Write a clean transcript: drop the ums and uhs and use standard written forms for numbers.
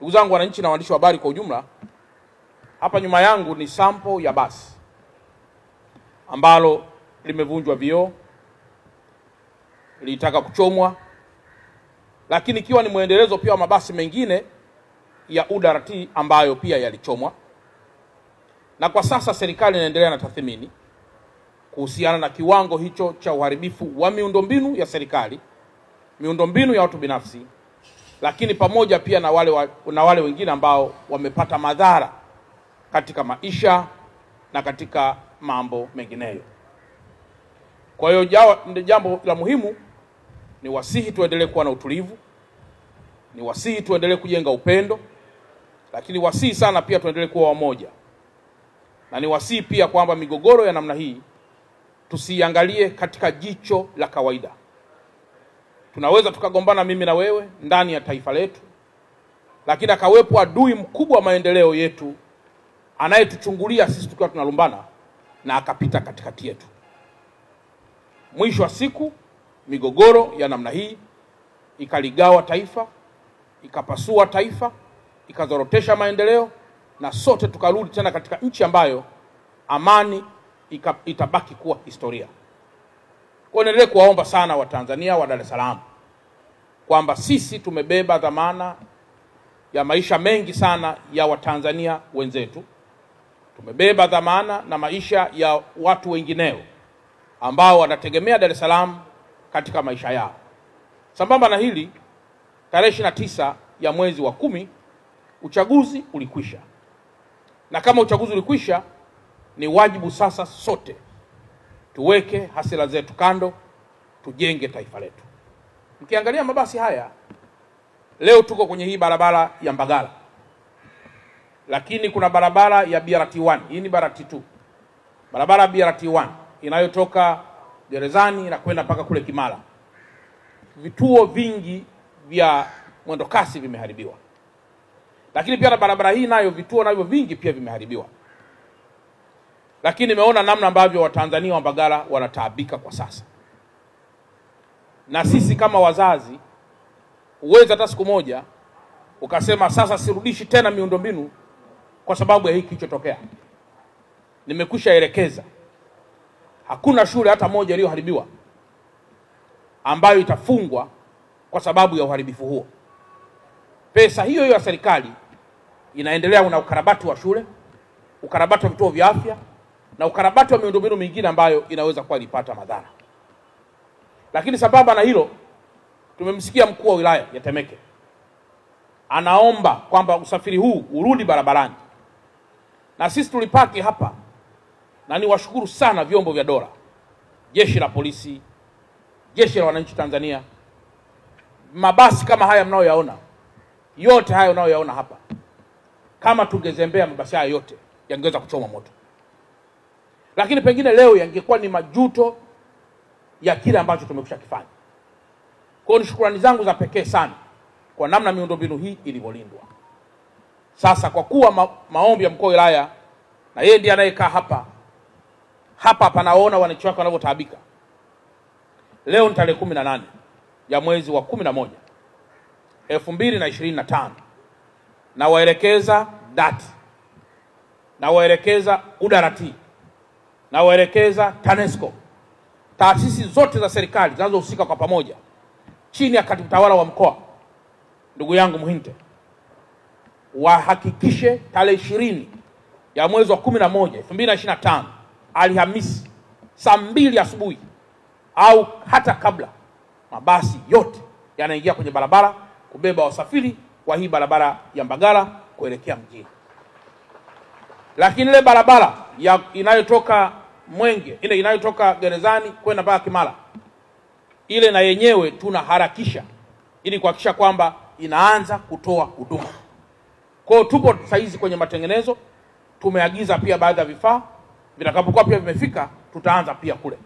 Ndugu zangu wananchi na waandishi wa habari kwa ujumla, hapa nyuma yangu ni sample ya basi ambalo limevunjwa vioo, lilitaka kuchomwa, lakini ikiwa ni muendelezo pia wa mabasi mengine ya UDART ambayo pia yalichomwa. Na kwa sasa serikali inaendelea na tathmini kuhusiana na kiwango hicho cha uharibifu wa miundombinu ya serikali, miundombinu ya watu binafsi, lakini pamoja pia na wale wengine ambao wamepata madhara katika maisha na katika mambo mengineyo. Kwa hiyo jambo la muhimu ni wasihi tuendelee kuwa na utulivu, ni wasihi tuendelee kujenga upendo, lakini wasihi sana pia tuendelee kuwa wamoja. Na ni wasihi pia kwamba migogoro ya namna hii tusiangalie katika jicho la kawaida. Tunaweza tukagombana mimi na wewe ndani ya taifa letu, lakini akawepo adui mkubwa wa maendeleo yetu anayetuchungulia sisi tukiwa tunalumbana na akapita katikati yetu. Mwisho wa siku migogoro ya namna hii ikaligawa taifa, ikapasua taifa, ikazorotesha maendeleo, na sote tukarudi tena katika nchi ambayo amani itabaki kuwa historia. Kwa niendelee kuwaomba sana Watanzania wa Dar es Salaam kwamba sisi tumebeba dhamana ya maisha mengi sana ya Watanzania wenzetu. Tumebeba dhamana na maisha ya watu wengineo ambao wanategemea Dar es Salaam katika maisha yao. Sambamba na hili, tarehe 29 ya mwezi wa 10 uchaguzi ulikwisha. Na kama uchaguzi ulikwisha, ni wajibu sasa sote tuweke hasira zetu kando, tujenge taifa letu. Mkiangalia mabasi haya, leo tuko kwenye hii barabara ya Mbagala, lakini kuna barabara ya BRT1, hii ni BRT2. Barabara ya BRT1 inayotoka Gerezani na kwenda mpaka kule Kimara. Vituo vingi vya mwendokasi vimeharibiwa. Lakini pia na barabara hii nayo vituo navyo vingi pia vimeharibiwa. Lakini nimeona namna ambavyo Watanzania wa Mbagala wanataabika kwa sasa. Na sisi kama wazazi, uweza hata siku moja ukasema sasa sirudishi tena miundombinu kwa sababu ya hiki kilichotokea. Nimekwisha elekeza hakuna shule hata moja iliyoharibiwa ambayo itafungwa kwa sababu ya uharibifu huo. Pesa hiyo ya serikali inaendelea na ukarabati wa shule, ukarabati wa vituo vya afya, na ukarabati wa miundombinu mingine ambayo inaweza kuwa ilipata madhara. Lakini sababu na hilo, tumemsikia mkuu wa wilaya ya Temeke anaomba kwamba usafiri huu urudi barabarani. Na sisi tulipaki hapa, na ni washukuru sana vyombo vya dola, jeshi la polisi, jeshi la wananchi Tanzania. Mabasi kama haya mnayoyaona, yote haya unayoyaona hapa, kama tungezembea mabasi haya yote yangeweza kuchoma moto. Lakini pengine leo yangekuwa ni majuto ya kile ambacho tumekwisha kifanya. Kwa hiyo shukrani zangu za pekee sana kwa namna miundombinu hii ilivyolindwa. Sasa kwa kuwa maombi ya mkuu wa wilaya, na yeye ndiye anayekaa hapa panaona wananchi wake wanavyotaabika. Leo ni tarehe 18 ya mwezi wa 11 2025, na waelekeza DART, na waelekeza UDART, na waelekeza TANESCO, taasisi zote za serikali zinazohusika kwa pamoja chini ya katibu tawala wa mkoa ndugu yangu Muhinte, wahakikishe tarehe 20 ya mwezi wa 11 2025 Alhamisi saa 2 asubuhi au hata kabla, mabasi yote yanaingia kwenye barabara kubeba wasafiri kwa hii barabara ya Mbagala kuelekea mjini. Lakini ile barabara inayotoka Mwenge, ile inayotoka Gerezani kwenda mpaka Kimara, ile na yenyewe tunaharakisha ili kuhakikisha kwamba inaanza kutoa huduma. Kwa hiyo tupo saizi kwenye matengenezo, tumeagiza pia baadhi ya vifaa, vitakapokuwa pia vimefika tutaanza pia kule.